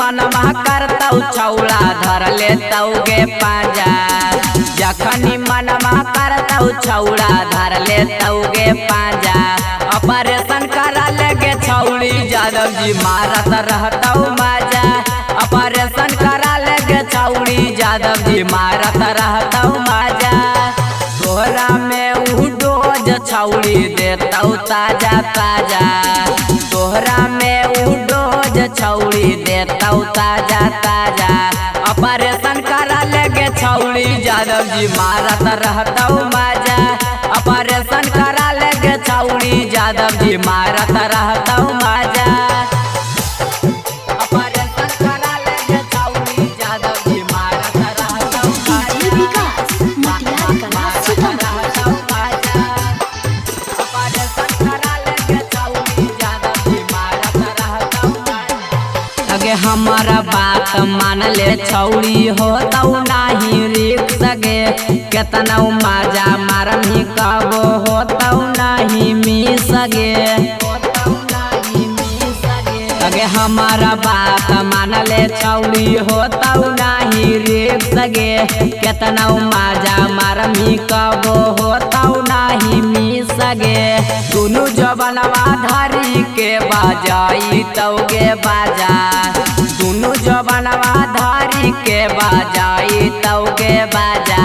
मनवा करतौ छौड़ा धर लेतौ गे पाजा। जखनी मनवा करतौ छौड़ा धर लेतौ गे पाजा। ऑपरेशन करा लेगे छौड़ी यादव जी मारत रहतौ माजा। ऑपरेशन करा लेगे छौड़ी यादव जी मारत रहतौ माजा। तोहरा में उ डोज छौड़ी देतौ ताजा ताजा। तोहरा में उ डोज छौड़ी देतौ ताजा ताजा। ऑपरेशन करा लेगे छौड़ी यादव जी मारत रहतौ माजा। ऑपरेशन करा लेगे छौड़ी यादव जी मारत रहतौ माजा। ऑपरेशन करा लेगे छौड़ी यादव जी मारत रहतौ माजा। ऑपरेशन करा लेगे छौड़ी यादव जी मारत रहतौ माजा। अगे हमारा बात मान ले छौड़ी होतौ नाही रिक्स गे। केतना माजा मारम ही कबो होतौ नाही मिस गे। अगे हमारा बात मान ले छौड़ी होतौ नाही रिक्स गे। केतना माजा मारम ही कबो होतौ नाही मिस गे। दुनु जवनवा धरी के बाजाई तौ गे बाजा। दुनु जवनवा धारी के बाजाई तौ गे बाजा।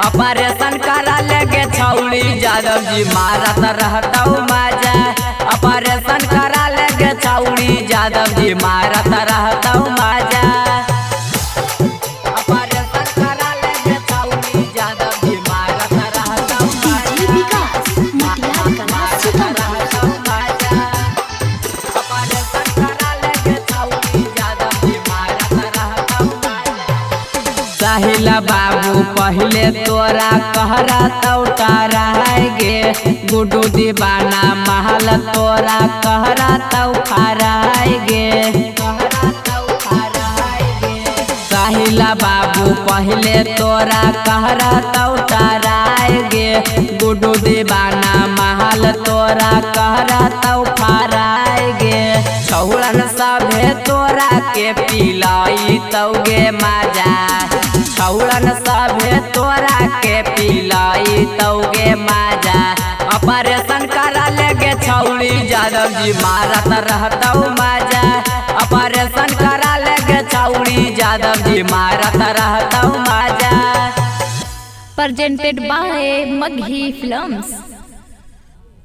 ऑपरेशन करा लेगे छौड़ी यादव जी मारत रहतौ माजा। ऑपरेशन करा लेगे छौड़ी यादव जी मारत रहतौ माजा। ऑपरेशन करा लेगे छौड़ी यादव जी मारत रहतौ माजा। ऑपरेशन करा लेगे छौड़ी यादव जी मारत रहतौ माजा। साहिला बाबू पहले तोरा कहरा तौटारा गे। गुड्डू दीवाना महल तोरा कहरा तौ खारा गे। साहिला बाबू पहले तोरा कहरा तौटारा गे। गुड्डू दीवाना महल तोरा कहरा तौ खारा गे। छौड़न सभे तोरा के पिलाई तौ गे माजा। छौड़न सभे तोरा के पिलाई तौ गे माजा। ऑपरेशन करा लेगे छौड़ी यादव जी मारत रहतौ माजा। ऑपरेशन करा लेगे छौड़ी यादव जी मारत रहतौ माजा। Presented by Maghi Films।